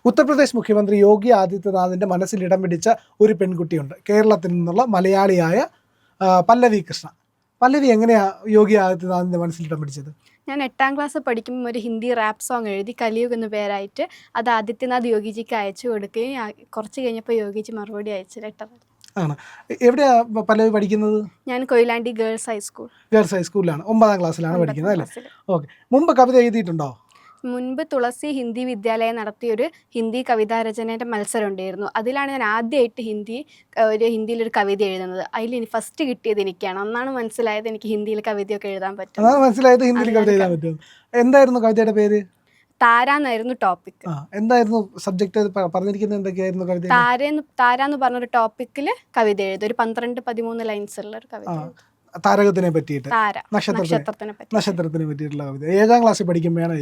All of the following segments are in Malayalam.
ഉത്തർപ്രദേശ് മുഖ്യമന്ത്രി യോഗി ആദിത്യനാഥിൻ്റെ മനസ്സിൽ ഇടം പിടിച്ച ഒരു പെൺകുട്ടിയുണ്ട്. കേരളത്തിൽ നിന്നുള്ള മലയാളിയായ പല്ലവി കൃഷ്ണ. പല്ലവി എങ്ങനെയാണ് യോഗി ആദിത്യനാഥിൻ്റെ മനസ്സിൽ ഇടം പിടിച്ചത്? ഞാൻ 8ാം ക്ലാസ് പഠിക്കുമ്പോൾ ഒരു ഹിന്ദി റാപ്പ് സോങ് എഴുതി കലിയുഗ് എന്ന പേരായിട്ട് അത് ആദിത്യനാഥ് യോഗിജിക്ക് അയച്ചു കൊടുക്കുകയും കുറച്ച് കഴിഞ്ഞപ്പോൾ യോഗിജി മറുപടി അയച്ചു ലെറ്റർ. ആണ്. എവിടെയാണ് പല്ലവി പഠിക്കുന്നത്? ഞാൻ കൊയിലാണ്ടി ഗേൾസ് ഹൈസ്കൂൾ. ഗേൾസ് ഹൈസ്കൂളിലാണ്, 9ാം ക്ലാസ്സിലാണ് പഠിക്കുന്നത് അല്ലേ? ഓക്കെ. മുമ്പ് കവിത എഴുതിയിട്ടുണ്ടോ? മുൻപ് തുളസി ഹിന്ദി വിദ്യാലയം നടത്തിയൊരു ഹിന്ദി കവിതാരചനയുടെ മത്സരം ഉണ്ടായിരുന്നു. അതിലാണ് ഞാൻ ആദ്യമായിട്ട് ഹിന്ദിയിലൊരു കവിത എഴുതുന്നത്. അതിൽ ഫസ്റ്റ് കിട്ടിയത് എനിക്കാണ്. അന്നാണ് മനസ്സിലായത് എനിക്ക് ഹിന്ദിയിൽ കവിതയൊക്കെ എഴുതാൻ പറ്റും. അതാണ് മനസ്സിലായത് ഹിന്ദിയിൽ കവിത എഴുതാൻ പറ്റും. എന്തായിരുന്നു കവിതയുടെ പേര്? താര എന്നായിരുന്നു ടോപ്പിക്. എന്തായിരുന്നു സബ്ജക്ട്? പറഞ്ഞിരിക്കുന്നത് എന്തൊക്കെയായിരുന്നു കവിത? താര എന്ന് പറഞ്ഞൊരു ടോപ്പിക്കിൽ കവിത എഴുതും. ഒരു 12-13 ലൈൻസ് ഉള്ള ഒരു കവിത. താരകത്തിനെ പറ്റിയിട്ട്, നക്ഷത്രത്തിനെ പറ്റിയിട്ടുള്ള കവിത. 7ാം ക്ലാസ്സിൽ പഠിക്കുമ്പോഴാണ്.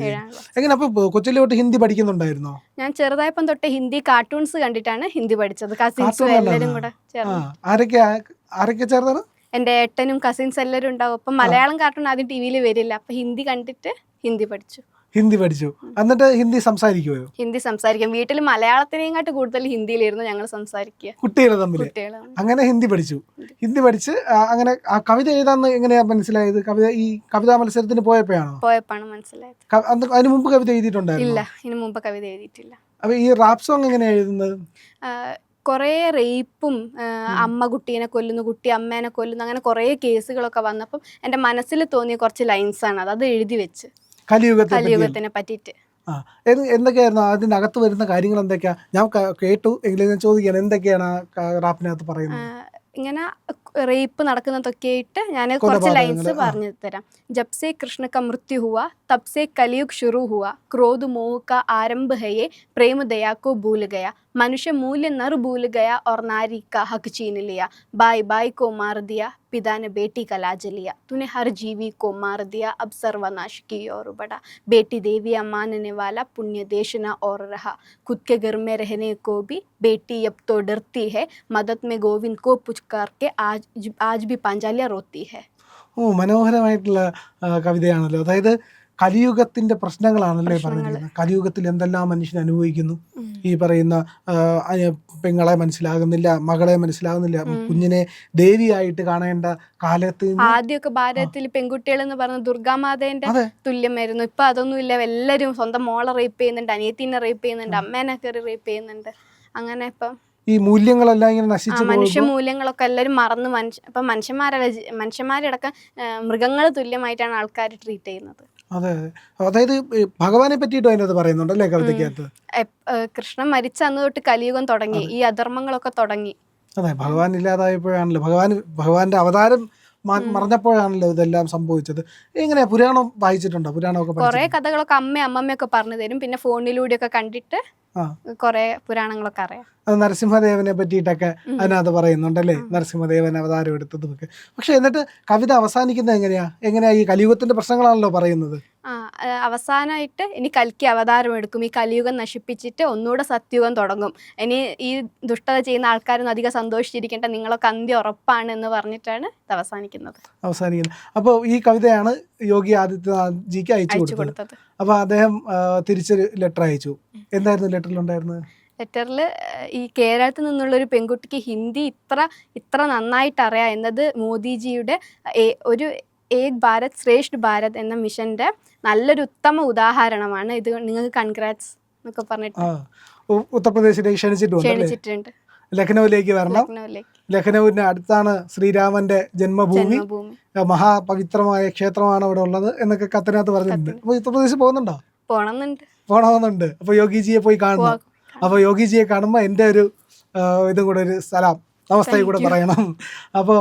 എങ്ങനെ അപ്പൊ കൊച്ചിലോട്ട് ഹിന്ദി പഠിക്കുന്നുണ്ടായിരുന്നോ? ഞാൻ ചെറുതായപ്പം തൊട്ട് ഹിന്ദി കാർട്ടൂൺസ് കണ്ടിട്ടാണ് ഹിന്ദി പഠിച്ചത്. കസിൻസും എല്ലാവരും കൂടെ ചേർന്ന്. ആരൊക്കെ ചേർന്നാണ്? എൻ്റെ ഏട്ടനും കസിൻസ് എല്ലാവരും ഉണ്ടാവും. അപ്പം മലയാളം കാർട്ടൂൺ ആദ്യം ടി വിയിൽ വരില്ല. അപ്പൊ ഹിന്ദി കണ്ടിട്ട് ഹിന്ദി പഠിച്ചു. എന്നിട്ട് ഹിന്ദി സംസാരിക്കുമോ? ഹിന്ദി സംസാരിക്കും. വീട്ടിൽ മലയാളത്തിനെക്കാട്ട് കൂടുതൽ ഹിന്ദിയിലായിരുന്നു ഞങ്ങൾ സംസാരിക്കുക, കുട്ടികളെ തമ്മിൽ. അങ്ങനെ ഹിന്ദി പഠിച്ച് അങ്ങനെ ആ കവിത എഴുതാന്ന് എങ്ങനെയാ മനസ്സിലായത്? ഈ കവിതാ മത്സരത്തിന് പോയപ്പോഴാണ് മനസ്സിലായത്. അതിന് മുമ്പ് കവിത എഴുതിയിട്ടുണ്ടായിരുന്നു? ഇല്ല, ഇതിനു മുമ്പ് കവിത എഴുതിയിട്ടില്ല. അപ്പൊ ഈ റാപ്പ് സോങ് എങ്ങനെയാ എഴുതുന്നത്? കുറേ റേപ്പും അമ്മ കുട്ടീനെ കൊല്ലുന്നു, കുട്ടി അമ്മേനെ കൊല്ലുന്നു, അങ്ങനെ കുറേ കേസുകളൊക്കെ വന്നപ്പം എൻ്റെ മനസ്സിൽ തോന്നിയ കുറച്ച് ലൈൻസാണ് അത് എഴുതി വെച്ച്. കലിയുഗത്തിനെ പറ്റിയിട്ട് എന്തൊക്കെയായിരുന്നു അതിനകത്ത് വരുന്ന കാര്യങ്ങൾ? എന്തൊക്കെയാ? ഞാൻ കേട്ടു എങ്കിലും ഞാൻ ചോദിക്കുകയാണ്, എന്തൊക്കെയാണ് റാപ്പിനകത്ത് പറയുന്നത്? ഇങ്ങനെ റേപ്പ് നടക്കുന്നതൊക്കെ ആയിട്ട് ഞാൻ കുറച്ച് ലൈൻസ് പറഞ്ഞു തരാം. ജബ്സെ കൃഷ്ണ ക മൃത്യു ഹുവ തബ്സെ കലിയുഗ് ശുरू हुआ क्रोध मोह का आरंभ है ये प्रेम दया को भूल गया मनुष्य मूल्य नर भूल गया और नारी का हक छीन लिया बाई बाई को मार दिया पिता ने बेटी का लाज लिया तूने हर जीवी को मार दिया अब सर्वनाश की ओर बढ़ा बेटी देविया मानने वाला पुण्य देश न और रहा खुद के घर में रहने को भी बेटी अब तो डरती है मदद में गोविंद को पुचकार के आज भी पांचालिया रोती है. മനോഹരമായിട്ടുള്ള കവിതയാണല്ലോ. അതായത് കലിയുഗത്തിന്റെ പ്രശ്നങ്ങളാണല്ലേ പറഞ്ഞിരിക്കുന്നത്. കലിയുഗത്തിൽ എന്തെല്ലാം മനുഷ്യൻ അനുഭവിക്കുന്നു. ഈ പറയുന്ന പെങ്ങളെ മനസ്സിലാകുന്നില്ല, മകളെ മനസ്സിലാകുന്നില്ല, കുഞ്ഞിനെ ദേവിയായിട്ട് കാണേണ്ട കാലത്ത്. ആദ്യമൊക്കെ ഭാരതത്തിൽ പെൺകുട്ടികൾ എന്ന് പറഞ്ഞ ദുർഗാമാതേന്റെ തുല്യമായിരുന്നു. ഇപ്പൊ അതൊന്നും ഇല്ല. എല്ലാവരും സ്വന്തം മോളെ റേപ്പ് ചെയ്യുന്നുണ്ട്, അനിയത്തിനെ റേപ്പ് ചെയ്യുന്നുണ്ട്, അമ്മേനെ കയറി റേപ്പ് ചെയ്യുന്നുണ്ട്. അങ്ങനെ ഇപ്പം ഈ മൂല്യങ്ങളെല്ലാം ഇങ്ങനെ നശിച്ചു, മനുഷ്യ മൂല്യങ്ങളൊക്കെ എല്ലാവരും മറന്ന് ഇപ്പൊ മനുഷ്യന്മാരടക്കം മൃഗങ്ങൾ തുല്യമായിട്ടാണ് ആൾക്കാർ ട്രീറ്റ് ചെയ്യുന്നത്. അതെ. അതായത് ഭഗവാനെ പറ്റിയിട്ടും അതിനകത്ത് പറയുന്നുണ്ടല്ലേ കവിതയ്ക്കകത്ത്? കൃഷ്ണൻ മരിച്ച അന്ന് തൊട്ട് കലിയുഗം തുടങ്ങി, ഈ അധർമ്മങ്ങളൊക്കെ തുടങ്ങി. അതെ, ഭഗവാൻ ഇല്ലാതായപ്പോഴാണല്ലോ, ഭഗവാന്റെ അവതാരം മറഞ്ഞപ്പോഴാണല്ലോ ഇതെല്ലാം സംഭവിച്ചത്. എങ്ങനെയാ പുരാണം വായിച്ചിട്ടുണ്ടോ? പുരാണമൊക്കെ കുറെ കഥകളൊക്കെ അമ്മയൊക്കെ പറഞ്ഞു തരും. പിന്നെ ഫോണിലൂടെയൊക്കെ കണ്ടിട്ട് കുറെ പുരാണങ്ങളൊക്കെ അറിയാം. അത് നരസിംഹദേവനെ പറ്റിയിട്ടൊക്കെ അതിനകത്ത് പറയുന്നുണ്ടല്ലേ, നരസിംഹദേവൻ അവതാരം എടുത്തതുമൊക്കെ. പക്ഷെ എന്നിട്ട് കവിത അവസാനിക്കുന്നത് എങ്ങനെയാ ഈ കലിയുഗത്തിന്റെ പ്രശ്നങ്ങളാണല്ലോ പറയുന്നത്. അവസാനമായിട്ട് ഇനി കൽക്കി അവതാരം എടുക്കും, ഈ കലിയുഗം നശിപ്പിച്ചിട്ട് ഒന്നുകൂടെ സത്യുഗം തുടങ്ങും. ഇനി ഈ ദുഷ്ടത ചെയ്യുന്ന ആൾക്കാരൊന്നും അധികം സന്തോഷിച്ചിരിക്കേണ്ട, നിങ്ങളൊക്കെ അന്ത്യം ഉറപ്പാണ് എന്ന് പറഞ്ഞിട്ടാണ് ഇത് അവസാനിക്കുന്നത്. അപ്പോൾ ഈ കവിതയാണ് യോഗി ആദിത്യനാഥ്ജിക്ക് അയച്ചു കൊടുത്തത്. അപ്പോൾ അദ്ദേഹം തിരിച്ചൊരു ലെറ്റർ അയച്ചു. എന്തായിരുന്നു ലെറ്ററിലുണ്ടായിരുന്നത്? ലെറ്ററിൽ ഈ കേരളത്തിൽ നിന്നുള്ളൊരു പെൺകുട്ടിക്ക് ഹിന്ദി ഇത്ര നന്നായിട്ട് അറിയാം എന്നത് മോദിജിയുടെ ഒരു ഏക് ഭാരത് ശ്രേഷ്ഠ ഭാരത് എന്ന മിഷന്റെ നല്ലൊരു ഉത്തമ ഉദാഹരണമാണ് ഇത്. നിങ്ങൾക്ക് കൺഗ്രാറ്റ്സ് എന്നൊക്കെ പറഞ്ഞിട്ട് ഉത്തർപ്രദേശിലേക്ക് ക്ഷണിച്ചിട്ടുണ്ട്. ലഖ്നൌവിലേക്ക് വരണം. ലഖ്നൌവിന് അടുത്താണ് ശ്രീരാമന്റെ ജന്മഭൂമി, മഹാപവിത്രമായ ക്ഷേത്രമാണ് അവിടെ ഉള്ളത് എന്നൊക്കെ കത്തിനകത്ത് പറഞ്ഞിട്ടുണ്ട്. അപ്പോൾ ഉത്തർപ്രദേശിൽ പോകണമെന്നുണ്ട്. അപ്പോൾ യോഗിജിയെ പോയി കാണണം. അപ്പോൾ യോഗിജിയെ കാണുമ്പോൾ എൻ്റെ ഒരു ഇതും കൂടെ ഒരു സലാം നമസ്തയും കൂടെ പറയണം. അപ്പോൾ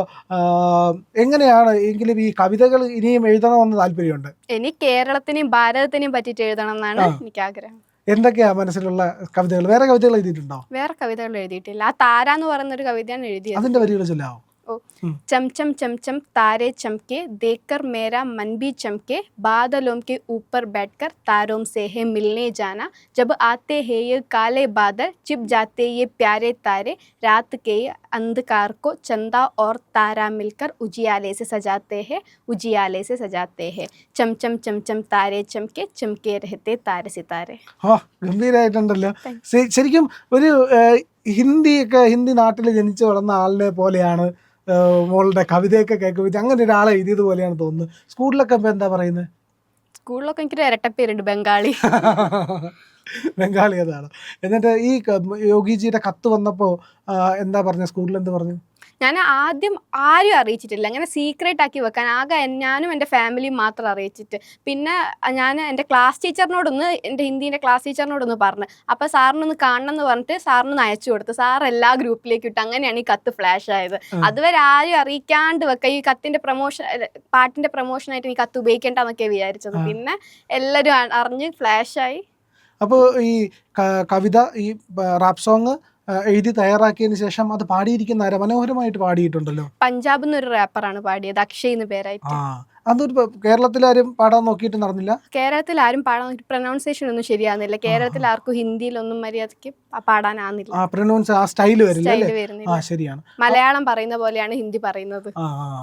എങ്ങനെയാണ് എങ്കിലും ഈ കവിതകൾ ഇനിയും എഴുതണമെന്ന് താല്പര്യമുണ്ട്. എനിക്ക് കേരളത്തിനെയും ഭാരതത്തിനെയും പറ്റിയിട്ട് എഴുതണം എന്നാണ് എനിക്ക് ആഗ്രഹം. എന്തൊക്കെയാ മനസ്സിലുള്ള കവിതകൾ? വേറെ കവിതകൾ എഴുതിയിട്ടുണ്ടോ? വേറെ കവിതകൾ എഴുതിയിട്ടില്ല. ആ താര എന്ന് പറയുന്ന ഒരു കവിതയാണ് എഴുതിയത്. അതിന്റെ വരികൾ ചൊല്ലാമോ? ओ चमचम चमचम तारे चमके देखकर मेरा मन भी चमके बादलों के ऊपर बैठकर तारों से है मिलने जाना जब आते हैं ये काले बादल छिप जाते ये प्यारे तारे रात के अंधकार को चंदा और तारा मिलकर उजियाले से सजाते हैं चमचम चमचम तारे चमके चमके रहते तारे सितारे. ആ ഗംഭീരമായിട്ടുണ്ടല്ലോ. ശരിക്കും ഒരു ഹിന്ദി നാട്ടിൽ ജനിച്ചു വളർന്ന ആളിനെ പോലെയാണ് മോളുടെ കവിതയൊക്കെ കേൾക്കുമ്പോൾ അങ്ങനെ ഒരാളെ എഴുതിയതുപോലെയാണ് തോന്നുന്നത്. സ്കൂളിലൊക്കെ ഇപ്പം എന്താ പറയുന്നത്? സ്കൂളിലൊക്കെ എനിക്കൊരു ഇരട്ടപ്പേരുണ്ട്, ബംഗാളി. ബംഗാളി അതാണ്. എന്നിട്ട് ഈ യോഗിജിയുടെ കത്ത് വന്നപ്പോൾ എന്താ പറഞ്ഞ, സ്കൂളിൽ എന്ത് പറഞ്ഞു? ഞാൻ ആദ്യം ആരും അറിയിച്ചിട്ടില്ല, അങ്ങനെ സീക്രട്ട് ആക്കി വെക്കാൻ ആകെ ഞാനും എൻ്റെ ഫാമിലിയും മാത്രം അറിയിച്ചിട്ട്. പിന്നെ ഞാൻ എൻ്റെ ക്ലാസ് ടീച്ചറിനോടൊന്ന്, എൻ്റെ ഹിന്ദീൻ്റെ ക്ലാസ് ടീച്ചറിനോടൊന്ന് പറഞ്ഞു. അപ്പോൾ സാറിനൊന്ന് കാണണം എന്ന് പറഞ്ഞിട്ട് സാറിനൊന്ന് അയച്ചു കൊടുത്തു. സാർ എല്ലാ ഗ്രൂപ്പിലേക്ക് ഇട്ടു. അങ്ങനെയാണ് ഈ കത്ത് ഫ്ലാഷ് ആയത്. അതുവരെ ആരും അറിയിക്കാണ്ട് വെക്കുക, ഈ കത്തിൻ്റെ പ്രൊമോഷൻ, പാട്ടിൻ്റെ പ്രൊമോഷനായിട്ട് ഈ കത്ത് ഉപയോഗിക്കേണ്ടെന്നൊക്കെ വിചാരിച്ചത്. പിന്നെ എല്ലാവരും അറിഞ്ഞ് ഫ്ലാഷായി. അപ്പോൾ ഈ കവിത, ഈ റാപ്പ് സോങ് എഴുതി തയ്യാറാക്കിയതിന് ശേഷം അത് പാടിയിരിക്കുന്ന ആരാ? മനോഹരമായിട്ട് പാടിയിട്ടുണ്ടല്ലോ. പഞ്ചാബിൽ നിന്നൊരു റാപ്പറാണ് പാടിയത്, അക്ഷയ് എന്ന് പേരായിട്ട്. അതൊരു കേരളത്തിലാരും പാടാൻ നോക്കിയിട്ട് നടന്നില്ല. കേരളത്തിൽ ആരും പാടാൻ നോക്കി, പ്രൊനൗൺസിയേഷൻ ഒന്നും ശരിയാകുന്നില്ല. കേരളത്തിൽ ആർക്കും ഹിന്ദിയിലൊന്നും മര്യാദക്ക് പാടാനാകുന്നില്ല. പ്രൊനൗൺസ് ആ സ്റ്റൈല് വരുന്നില്ല. ശരിയാണ്, മലയാളം പറയുന്ന പോലെയാണ് ഹിന്ദി പറയുന്നത്.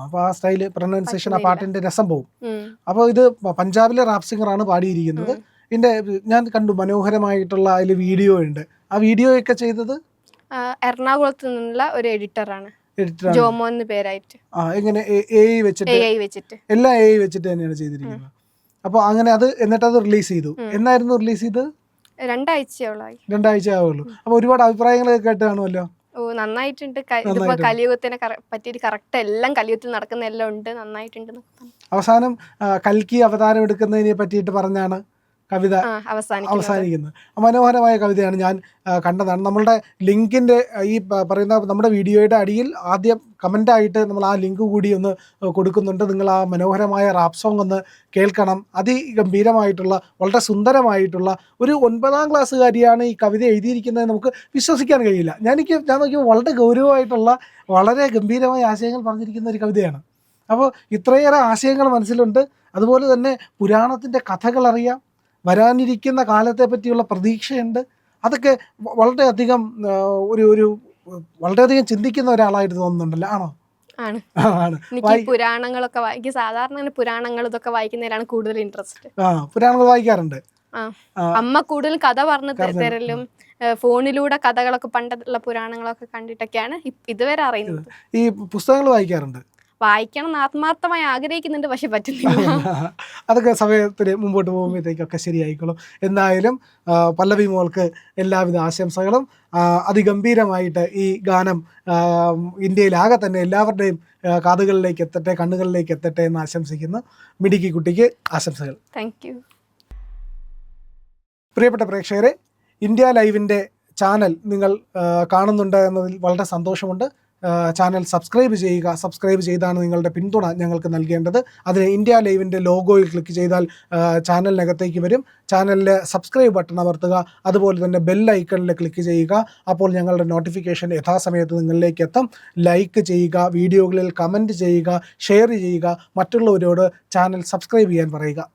അപ്പൊ ആ സ്റ്റൈല് പ്രൊനൗൺസിയേഷൻ ആ പാട്ടിന്റെ രസം പോകും. അപ്പോൾ ഇത് പഞ്ചാബിലെ റാപ്പ് സിംഗർ ആണ് പാടിയിരിക്കുന്നത്. ഇതിന്റെ ഞാൻ കണ്ടു, മനോഹരമായിട്ടുള്ള അതിൽ വീഡിയോ ഉണ്ട്. ആ വീഡിയോ ഒക്കെ ചെയ്തത് എറണാകുളത്ത് നിന്നുള്ള ഒരു എഡിറ്ററാണ്, ജോമോ എന്ന് പേരായിട്ട്. എങ്ങനെ AI വെച്ചിട്ട് എല്ലാം AI വെച്ചിട്ട് തന്നെയാണ് ചെയ്തിരിക്കുന്നത്. അപ്പോൾ അങ്ങനെ അത് എന്നിട്ട് അത് റിലീസ് ചെയ്തു. എന്നായിരുന്നു റിലീസ് ചെയ്തത്? 2 ആഴ്ചയോളായി. 2 ആഴ്ച ആവുള്ളൂ. അപ്പോൾ ഒരുപാട് അഭിപ്രായങ്ങളൊക്കെ കേട്ട് കാണുമല്ലോ. നന്നായിട്ടുണ്ട്. ഇതിപ്പോ കലിയുഗത്തിനെ പറ്റിയിട്ട് കറക്റ്റ് എല്ലാം, കലിയുഗത്തിൽ നടക്കുന്ന എല്ലാം ഉണ്ട്, നന്നായിട്ടുണ്ട്. അവസാനം കൽക്കി അവതാരം എടുക്കുന്നതിനെ പറ്റിയിട്ട് പറഞ്ഞാണ് കവിത അവസാനിക്കുന്നത്. മനോഹരമായ കവിതയാണ്, ഞാൻ കണ്ടതാണ്. നമ്മളുടെ ലിങ്കിൻ്റെ ഈ പറയുന്ന നമ്മുടെ വീഡിയോയുടെ അടിയിൽ ആദ്യം കമൻ്റായിട്ട് നമ്മൾ ആ ലിങ്ക് കൂടി ഒന്ന് കൊടുക്കുന്നുണ്ട്. നിങ്ങൾ ആ മനോഹരമായ റാപ്പ് സോങ് ഒന്ന് കേൾക്കണം. അതിഗംഭീരമായിട്ടുള്ള, വളരെ സുന്ദരമായിട്ടുള്ള, ഒരു 9ാം ക്ലാസ്സുകാരിയാണ് ഈ കവിത എഴുതിയിരിക്കുന്നത്. നമുക്ക് വിശ്വസിക്കാൻ കഴിയില്ല. ഞാൻ നോക്കിയപ്പോൾ വളരെ ഗൗരവമായിട്ടുള്ള, വളരെ ഗംഭീരമായ ആശയങ്ങൾ പറഞ്ഞിരിക്കുന്ന ഒരു കവിതയാണ്. അപ്പോൾ ഇത്രയേറെ ആശയങ്ങൾ മനസ്സിലുണ്ട്. അതുപോലെ തന്നെ പുരാണത്തിൻ്റെ കഥകൾ അറിയാം, വരാനിരിക്കുന്ന കാലത്തെ പറ്റിയുള്ള പ്രതീക്ഷയുണ്ട്. അതൊക്കെ വളരെയധികം വളരെയധികം ചിന്തിക്കുന്ന ഒരാളായിട്ട് തോന്നുന്നുണ്ടല്ലോ. ആണോ? ആണ്. പുരാണങ്ങളൊക്കെ വായിക്കും. സാധാരണ പുരാണങ്ങൾ ഇതൊക്കെ വായിക്കുന്നതിലാണ് കൂടുതൽ ഇൻട്രസ്റ്റ്. പുരാണങ്ങൾ വായിക്കാറുണ്ട്. അമ്മ കൂടുതൽ കഥ പറഞ്ഞു തരലും ഫോണിലൂടെ കഥകളൊക്കെ, പണ്ടുള്ള പുരാണങ്ങളൊക്കെ കണ്ടിട്ടൊക്കെയാണ് ഇതുവരെ അറിയുന്നത്. ഈ പുസ്തകങ്ങൾ വായിക്കാറുണ്ട്? വായിക്കണം ആത്മാർത്ഥമായി ആഗ്രഹിക്കുന്നുണ്ട്, പക്ഷെ പറ്റുന്നില്ല. അതൊക്കെ സമയത്തിന് മുമ്പോട്ട് പോകുമ്പോഴത്തേക്കൊക്കെ ശരിയായിക്കോളും. എന്തായാലും പല്ലവി മോൾക്ക് എല്ലാവിധ ആശംസകളും. അതിഗംഭീരമായിട്ട് ഈ ഗാനം ഇന്ത്യയിലാകെ തന്നെ എല്ലാവരുടെയും കാതുകളിലേക്ക് എത്തട്ടെ, കണ്ണുകളിലേക്ക് എത്തട്ടെ എന്ന് ആശംസിക്കുന്നു. മിടുക്കി കുട്ടിക്ക് ആശംസകൾ. Thank you. പ്രിയപ്പെട്ട പ്രേക്ഷകരെ, ഇന്ത്യ ലൈവിൻ്റെ ചാനൽ നിങ്ങൾ കാണുന്നുണ്ട് എന്നതിൽ വളരെ സന്തോഷമുണ്ട്. ചാനൽ സബ്സ്ക്രൈബ് ചെയ്യുക. സബ്സ്ക്രൈബ് ചെയ്താണ് നിങ്ങളുടെ പിന്തുണ ഞങ്ങൾക്ക് നൽകേണ്ടത്. അതിന് ഇന്ത്യ ലൈവിൻ്റെ ലോഗോയിൽ ക്ലിക്ക് ചെയ്താൽ ചാനലിനകത്തേക്ക് വരും. ചാനലിലെ സബ്സ്ക്രൈബ് ബട്ടൺ അമർത്തുക. അതുപോലെ തന്നെ ബെൽ ഐക്കണിൽ ക്ലിക്ക് ചെയ്യുക. അപ്പോൾ ഞങ്ങളുടെ നോട്ടിഫിക്കേഷൻ യഥാസമയത്ത് നിങ്ങളിലേക്ക് എത്തും. ലൈക്ക് ചെയ്യുക, വീഡിയോകളിൽ കമൻറ്റ് ചെയ്യുക, ഷെയർ ചെയ്യുക, മറ്റുള്ളവരോട് ചാനൽ സബ്സ്ക്രൈബ് ചെയ്യാൻ പറയുക.